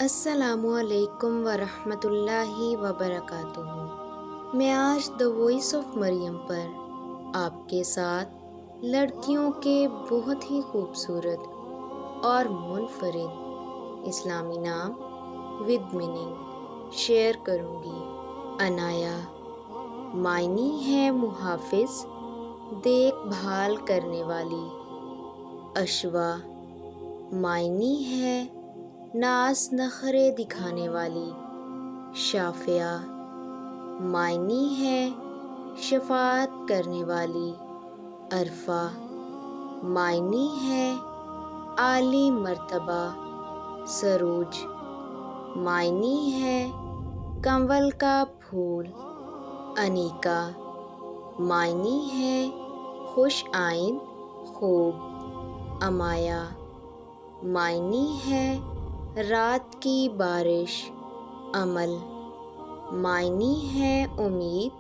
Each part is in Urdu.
السلام علیکم ورحمۃ اللہ وبرکاتہ۔ میں آج دا وائس آف مریم پر آپ کے ساتھ لڑکیوں کے بہت ہی خوبصورت اور منفرد اسلامی نام ود میننگ شیئر کروں گی۔ عنایا معنی ہے محافظ، دیکھ بھال کرنے والی۔ اشوا معنی ہے ناز نخرے دکھانے والی۔ شافعہ معنی ہے شفاعت کرنے والی۔ عرفہ معنی ہے عالی مرتبہ۔ سروج معنی ہے کنول کا پھول۔ انیکا معنی ہے خوش آئند، خوب۔ امایا معنی ہے رات کی بارش۔ امل معنی ہے امید،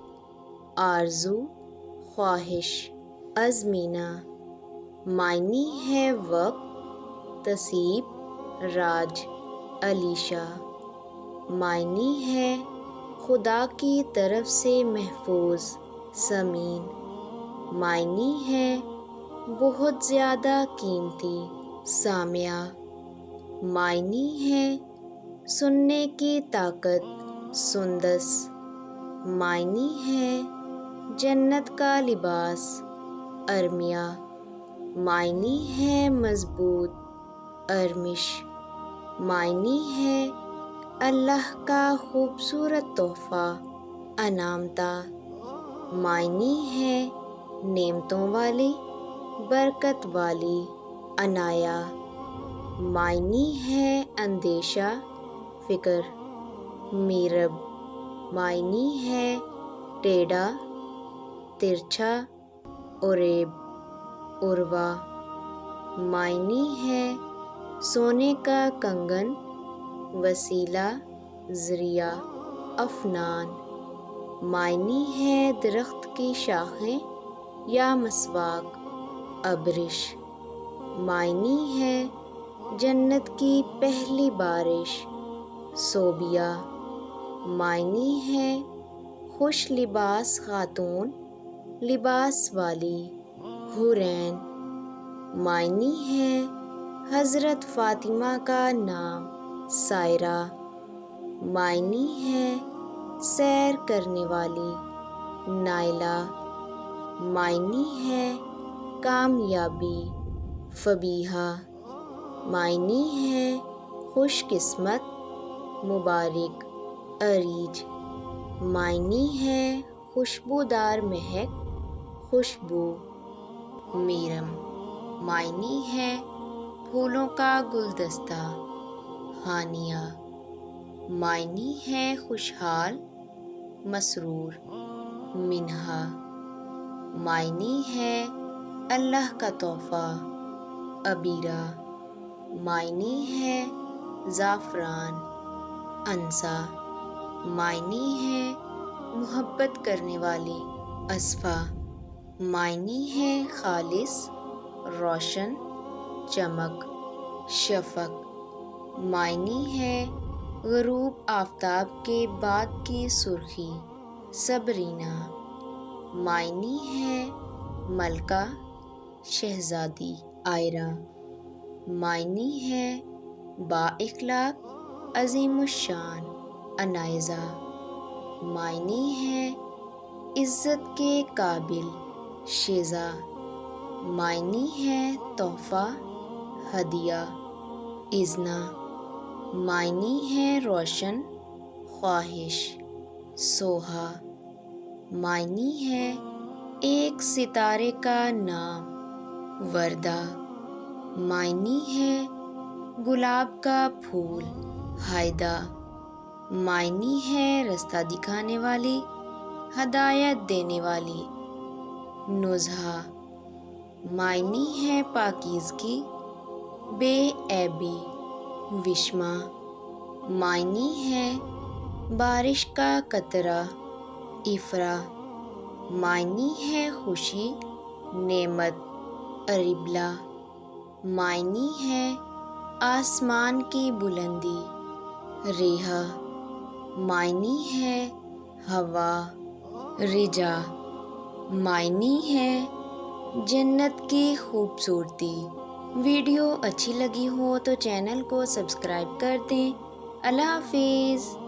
آرزو، خواہش۔ ازمینہ معنی ہے وقت، تصیب، راج۔ علیشہ معنی ہے خدا کی طرف سے محفوظ، ثمین۔ معنی ہے بہت زیادہ قیمتی۔ سامعہ معنی ہے سننے کی طاقت، سندس۔ معنی ہے جنت کا لباس۔ ارمیہ معنی ہے مضبوط۔ ارمش معنی ہے اللہ کا خوبصورت تحفہ۔ انعامتا معنی ہے نعمتوں والی، برکت والی۔ عنایا معنی ہے اندیشہ، فکر۔ میرب معنی ہے ٹیڑھا، ترچھا، عریب۔ عروہ معنی ہے سونے کا کنگن، وسیلہ، ذریعہ۔ افنان معنی ہے درخت کی شاخیں یا مسواک۔ ابرش معنی ہے جنت کی پہلی بارش۔ صوبیہ معنی ہے خوش لباس خاتون، لباس والی۔ حورین معنی ہے حضرت فاطمہ کا نام۔ سائرہ معنی ہے سیر کرنے والی۔ نائلہ معنی ہے کامیابی۔ فبیہہ معنی ہے خوش قسمت، مبارک۔ اریج معنی ہے خوشبودار مہک، خوشبو۔ میرم معنی ہے پھولوں کا گلدستہ۔ ہانیہ معنی ہے خوشحال، مسرور۔ منہا معنی ہے اللہ کا تحفہ۔ عبیرہ معنی ہے زعفران۔ انسا معنی ہے محبت کرنے والی۔ اصفہ معنی ہے خالص، روشن، چمک۔ شفق معنی ہے غروب آفتاب کے بعد کی سرخی۔ صبرینہ معنی ہے ملکہ، شہزادی۔ عائرہ معنی ہے با اخلاق، عظیم الشان۔ عنائزہ معنی ہے عزت کے قابل، شیزہ۔ معنی ہے تحفہ، ہدیہ۔ اذنہ معنی ہے روشن، خواہش۔ سوہا معنی ہے ایک ستارے کا نام۔ وردہ معنی ہے گلاب کا پھول۔ ہائدہ معنی ہے رستہ دکھانے والی، ہدایت دینے والی۔ نزہہ معنی ہے پاکیزگی، بے عیبی۔ وشما معنی ہے بارش کا قطرہ۔ افرا معنی ہے خوشی، نعمت۔ اربلہ معنی ہے آسمان کی بلندی۔ ریحا معنی ہے ہوا، رجا معنی ہے جنت کی خوبصورتی۔ ویڈیو اچھی لگی ہو تو چینل کو سبسکرائب کر دیں۔ اللہ حافظ۔